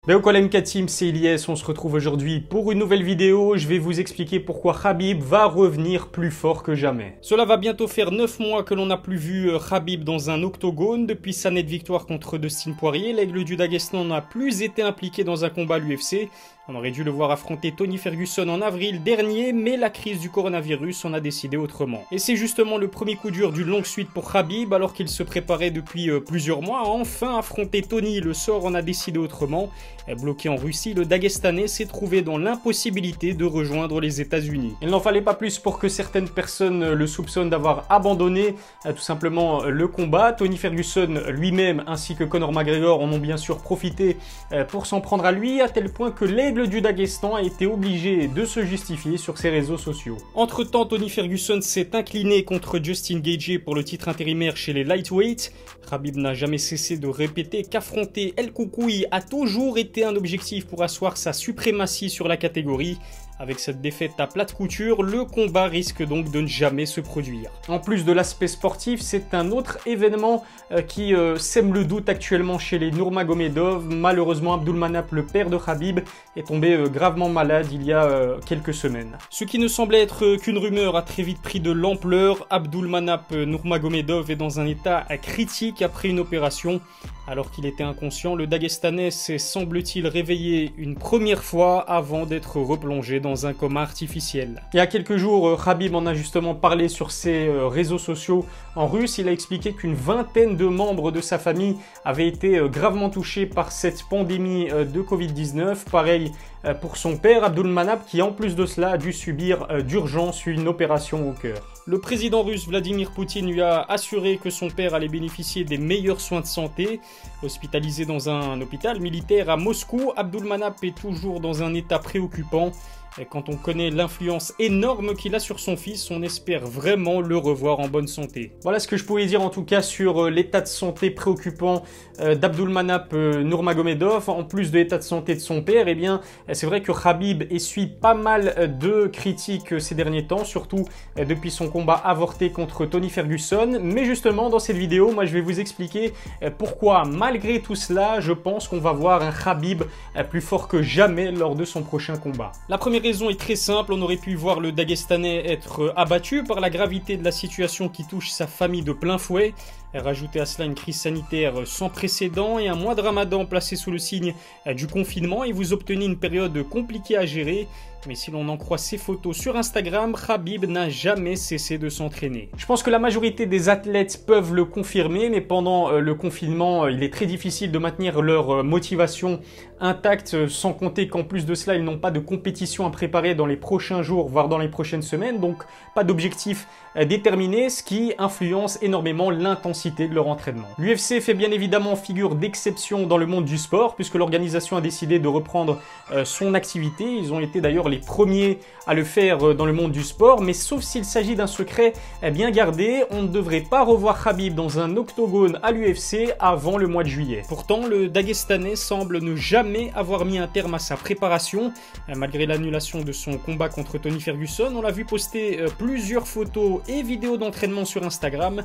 Lemka Team, c'est Ilyes, on se retrouve aujourd'hui pour une nouvelle vidéo. Je vais vous expliquer pourquoi Khabib va revenir plus fort que jamais. Cela va bientôt faire 9 mois que l'on n'a plus vu Khabib dans un octogone. Depuis sa nette victoire contre Dustin Poirier, l'aigle du Daghestan n'a plus été impliqué dans un combat à l'UFC. On aurait dû le voir affronter Tony Ferguson en avril dernier, mais la crise du coronavirus en a décidé autrement. Et c'est justement le premier coup dur d'une longue suite pour Khabib, alors qu'il se préparait depuis plusieurs mois à enfin affronter Tony. Le sort en a décidé autrement. Bloqué en Russie, le Dagestanais s'est trouvé dans l'impossibilité de rejoindre les États-Unis. Il n'en fallait pas plus pour que certaines personnes le soupçonnent d'avoir abandonné tout simplement le combat. Tony Ferguson lui-même ainsi que Conor McGregor en ont bien sûr profité pour s'en prendre à lui, à tel point que l'aigle du Daghestan a été obligé de se justifier sur ses réseaux sociaux. Entre-temps, Tony Ferguson s'est incliné contre Justin Gaethje pour le titre intérimaire chez les lightweights. Khabib n'a jamais cessé de répéter qu'affronter El Koukoui a toujours été un objectif pour asseoir sa suprématie sur la catégorie. Avec cette défaite à plate couture, le combat risque donc de ne jamais se produire. En plus de l'aspect sportif, c'est un autre événement qui sème le doute actuellement chez les Nurmagomedov. Malheureusement, Abdulmanap, le père de Khabib, est tombé gravement malade il y a quelques semaines. Ce qui ne semblait être qu'une rumeur a très vite pris de l'ampleur. Abdulmanap Nurmagomedov est dans un état critique après une opération. Alors qu'il était inconscient, le Dagestanais s'est semble-t-il réveillé une première fois avant d'être replongé dans un coma artificiel. Il y a quelques jours, Khabib en a justement parlé sur ses réseaux sociaux en russe. Il a expliqué qu'une vingtaine de membres de sa famille avaient été gravement touchés par cette pandémie de Covid-19. Pareil pour son père, Abdulmanap, qui en plus de cela a dû subir d'urgence une opération au cœur. Le président russe Vladimir Poutine lui a assuré que son père allait bénéficier des meilleurs soins de santé. Hospitalisé dans un hôpital militaire à Moscou, Abdulmanap est toujours dans un état préoccupant. Et quand on connaît l'influence énorme qu'il a sur son fils, on espère vraiment le revoir en bonne santé. Voilà ce que je pouvais dire en tout cas sur l'état de santé préoccupant d'Abdulmanap Nurmagomedov. En plus de l'état de santé de son père, eh bien, c'est vrai que Khabib essuie pas mal de critiques ces derniers temps, surtout depuis son combat avorté contre Tony Ferguson. Mais justement, dans cette vidéo, moi je vais vous expliquer pourquoi, malgré tout cela, je pense qu'on va voir un Khabib plus fort que jamais lors de son prochain combat. La première raison est très simple, on aurait pu voir le Dagestanais être abattu par la gravité de la situation qui touche sa famille de plein fouet. Rajouter à cela une crise sanitaire sans précédent et un mois de Ramadan placé sous le signe du confinement et vous obtenez une période compliquée à gérer. Mais si l'on en croit ses photos sur Instagram, Khabib n'a jamais cessé de s'entraîner. Je pense que la majorité des athlètes peuvent le confirmer, mais pendant le confinement, il est très difficile de maintenir leur motivation intacte, sans compter qu'en plus de cela, ils n'ont pas de compétition à préparer dans les prochains jours, voire dans les prochaines semaines, donc pas d'objectif déterminé, ce qui influence énormément l'intensité de leur entraînement. L'UFC fait bien évidemment figure d'exception dans le monde du sport, puisque l'organisation a décidé de reprendre son activité. Ils ont été d'ailleurs les premiers à le faire dans le monde du sport, mais sauf s'il s'agit d'un secret bien gardé, on ne devrait pas revoir Khabib dans un octogone à l'UFC avant le mois de juillet. Pourtant, le Dagestanais semble ne jamais avoir mis un terme à sa préparation. Malgré l'annulation de son combat contre Tony Ferguson, on l'a vu poster plusieurs photos et vidéos d'entraînement sur Instagram.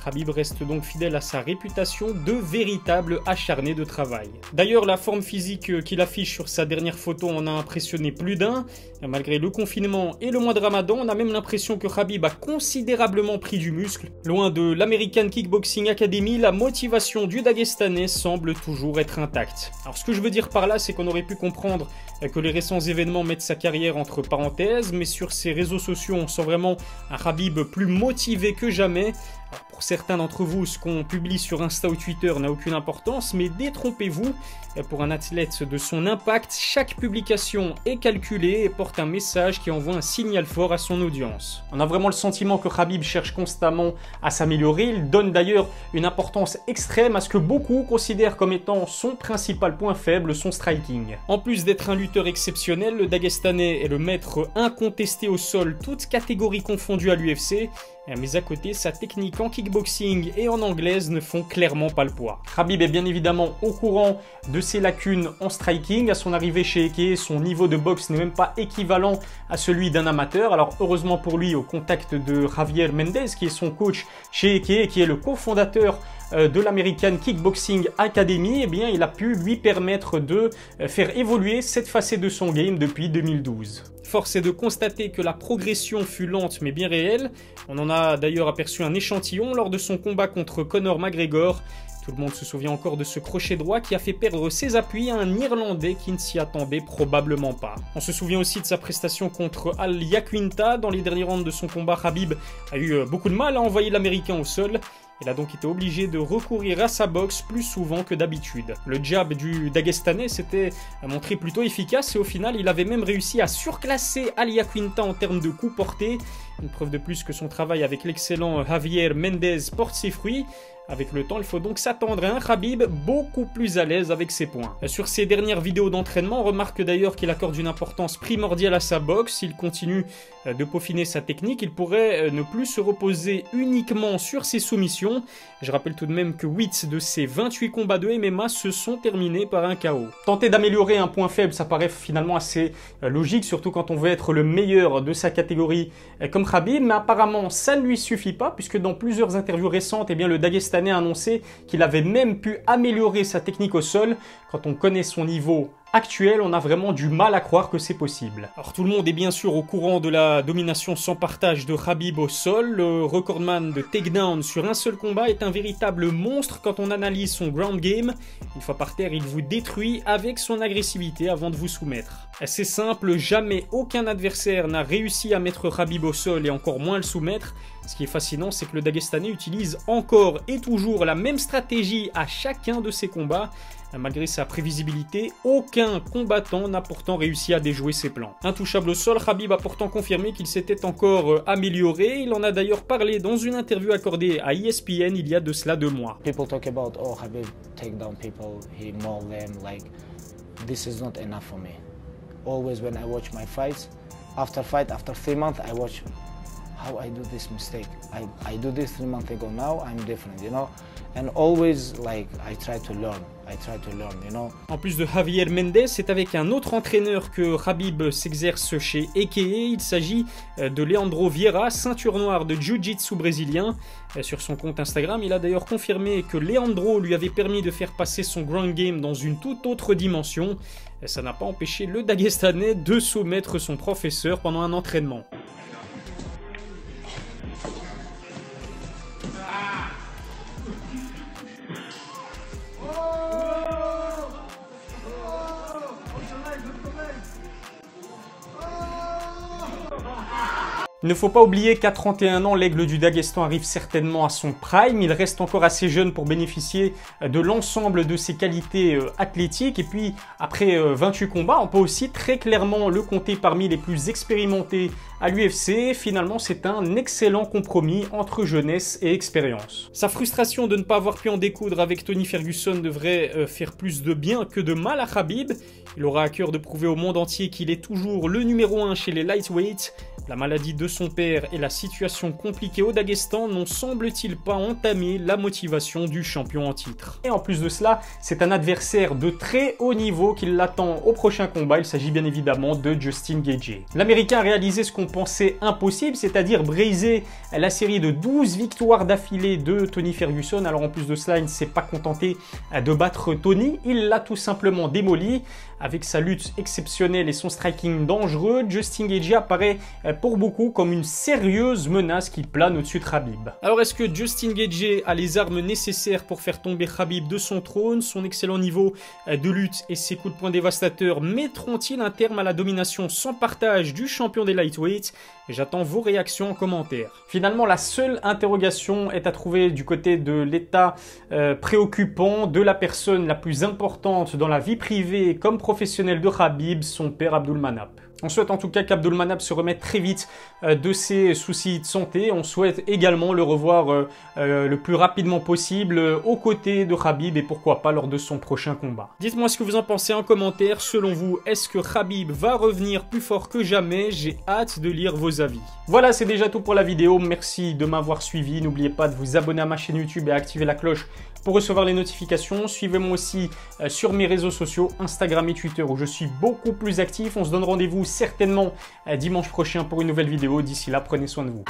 Khabib reste donc fidèle à sa réputation de véritable acharné de travail. D'ailleurs, la forme physique qu'il affiche sur sa dernière photo en a impressionné plus d'un. Malgré le confinement et le mois de Ramadan, on a même l'impression que Khabib a considérablement pris du muscle. Loin de l'American Kickboxing Academy, la motivation du Dagestanais semble toujours être intacte. Alors ce que je veux dire par là, c'est qu'on aurait pu comprendre que les récents événements mettent sa carrière entre parenthèses, mais sur ses réseaux sociaux, on sent vraiment un Khabib plus motivé que jamais. Alors pour certains d'entre vous, ce qu'on publie sur Insta ou Twitter n'a aucune importance, mais détrompez-vous, pour un athlète de son impact, chaque publication est calculée et porte un message qui envoie un signal fort à son audience. On a vraiment le sentiment que Khabib cherche constamment à s'améliorer. Il donne d'ailleurs une importance extrême à ce que beaucoup considèrent comme étant son principal point faible, son striking. En plus d'être un lutteur exceptionnel, le Dagestanais est le maître incontesté au sol, toutes catégories confondues à l'UFC. Mais à côté, sa technique en kickboxing et en anglaise ne font clairement pas le poids. Khabib est bien évidemment au courant de ses lacunes en striking. À son arrivée chez Eke, son niveau de boxe n'est même pas équivalent à celui d'un amateur. Alors heureusement pour lui, au contact de Javier Mendez, qui est son coach chez Eke et qui est le cofondateur de l'American Kickboxing Academy, eh bien, il a pu lui permettre de faire évoluer cette facette de son game depuis 2012. Force est de constater que la progression fut lente mais bien réelle. On en a d'ailleurs aperçu un échantillon lors de son combat contre Conor McGregor. Tout le monde se souvient encore de ce crochet droit qui a fait perdre ses appuis à un Irlandais qui ne s'y attendait probablement pas. On se souvient aussi de sa prestation contre Al Iaquinta. Dans les derniers rounds de son combat, Khabib a eu beaucoup de mal à envoyer l'Américain au sol. Il a donc été obligé de recourir à sa boxe plus souvent que d'habitude. Le jab du Dagestanais s'était montré plutôt efficace et au final il avait même réussi à surclasser Al Iaquinta en termes de coups portés. Une preuve de plus que son travail avec l'excellent Javier Mendez porte ses fruits. Avec le temps, il faut donc s'attendre à un Khabib beaucoup plus à l'aise avec ses poings. Sur ses dernières vidéos d'entraînement, on remarque d'ailleurs qu'il accorde une importance primordiale à sa boxe. S'il continue de peaufiner sa technique, il pourrait ne plus se reposer uniquement sur ses soumissions. Je rappelle tout de même que 8 de ses 28 combats de MMA se sont terminés par un KO. Tenter d'améliorer un point faible, ça paraît finalement assez logique, surtout quand on veut être le meilleur de sa catégorie comme Khabib, mais apparemment ça ne lui suffit pas, puisque dans plusieurs interviews récentes, eh bien, le Dagestanais a annoncé qu'il avait même pu améliorer sa technique au sol. Quand on connaît son niveau actuel, on a vraiment du mal à croire que c'est possible. Alors tout le monde est bien sûr au courant de la domination sans partage de Khabib au sol. Le recordman de takedown sur un seul combat est un véritable monstre quand on analyse son ground game. Une fois par terre, il vous détruit avec son agressivité avant de vous soumettre. C'est simple, jamais aucun adversaire n'a réussi à mettre Khabib au sol et encore moins le soumettre. Ce qui est fascinant, c'est que le Dagestanais utilise encore et toujours la même stratégie à chacun de ses combats. Malgré sa prévisibilité, aucun combattant n'a pourtant réussi à déjouer ses plans. Intouchable au sol, Khabib a pourtant confirmé qu'il s'était encore amélioré. Il en a d'ailleurs parlé dans une interview accordée à ESPN il y a de cela 2 mois. People talk about, oh, Khabib take down people, he maul them, like, this is not enough for me. Always when I watch my fights, after 3 months, I watch how I do this mistake. I do this 3 months ago, now I'm different, you know? And always, like, I try to learn, you know? En plus de Javier Mendez, c'est avec un autre entraîneur que Khabib s'exerce chez AKA. Il s'agit de Leandro Vieira, ceinture noire de Jiu-Jitsu brésilien. Sur son compte Instagram, il a d'ailleurs confirmé que Leandro lui avait permis de faire passer son ground game dans une toute autre dimension. Ça n'a pas empêché le Dagestanais de soumettre son professeur pendant un entraînement. Il ne faut pas oublier qu'à 31 ans, l'aigle du Daghestan arrive certainement à son prime. Il reste encore assez jeune pour bénéficier de l'ensemble de ses qualités athlétiques. Et puis, après 28 combats, on peut aussi très clairement le compter parmi les plus expérimentés à l'UFC. Finalement, c'est un excellent compromis entre jeunesse et expérience. Sa frustration de ne pas avoir pu en découdre avec Tony Ferguson devrait faire plus de bien que de mal à Khabib. Il aura à cœur de prouver au monde entier qu'il est toujours le numéro 1 chez les lightweights. La maladie de son père et la situation compliquée au Daghestan n'ont semble-t-il pas entamé la motivation du champion en titre. Et en plus de cela, c'est un adversaire de très haut niveau qui l'attend au prochain combat. Il s'agit bien évidemment de Justin Gaethje. L'Américain a réalisé ce qu'on pensait impossible, c'est-à-dire briser la série de 12 victoires d'affilée de Tony Ferguson. Alors en plus de cela, il ne s'est pas contenté de battre Tony, il l'a tout simplement démoli. Avec sa lutte exceptionnelle et son striking dangereux, Justin Gaethje apparaît pour beaucoup comme une sérieuse menace qui plane au-dessus de Khabib. Alors est-ce que Justin Gaethje a les armes nécessaires pour faire tomber Khabib de son trône? Son excellent niveau de lutte et ses coups de poing dévastateurs mettront-ils un terme à la domination sans partage du champion des lightweights? J'attends vos réactions en commentaire. Finalement, la seule interrogation est à trouver du côté de l'état préoccupant de la personne la plus importante dans la vie privée comme professionnel de Khabib, son père Abdulmanap. On souhaite en tout cas qu'Abdulmanap se remette très vite de ses soucis de santé. On souhaite également le revoir le plus rapidement possible aux côtés de Khabib et pourquoi pas lors de son prochain combat. Dites-moi ce que vous en pensez en commentaire. Selon vous, est-ce que Khabib va revenir plus fort que jamais? J'ai hâte de lire vos avis. Voilà, c'est déjà tout pour la vidéo. Merci de m'avoir suivi. N'oubliez pas de vous abonner à ma chaîne YouTube et activer la cloche pour recevoir les notifications. Suivez-moi aussi sur mes réseaux sociaux, Instagram et Twitter, où je suis beaucoup plus actif. On se donne rendez-vous certainement dimanche prochain pour une nouvelle vidéo. D'ici là, prenez soin de vous.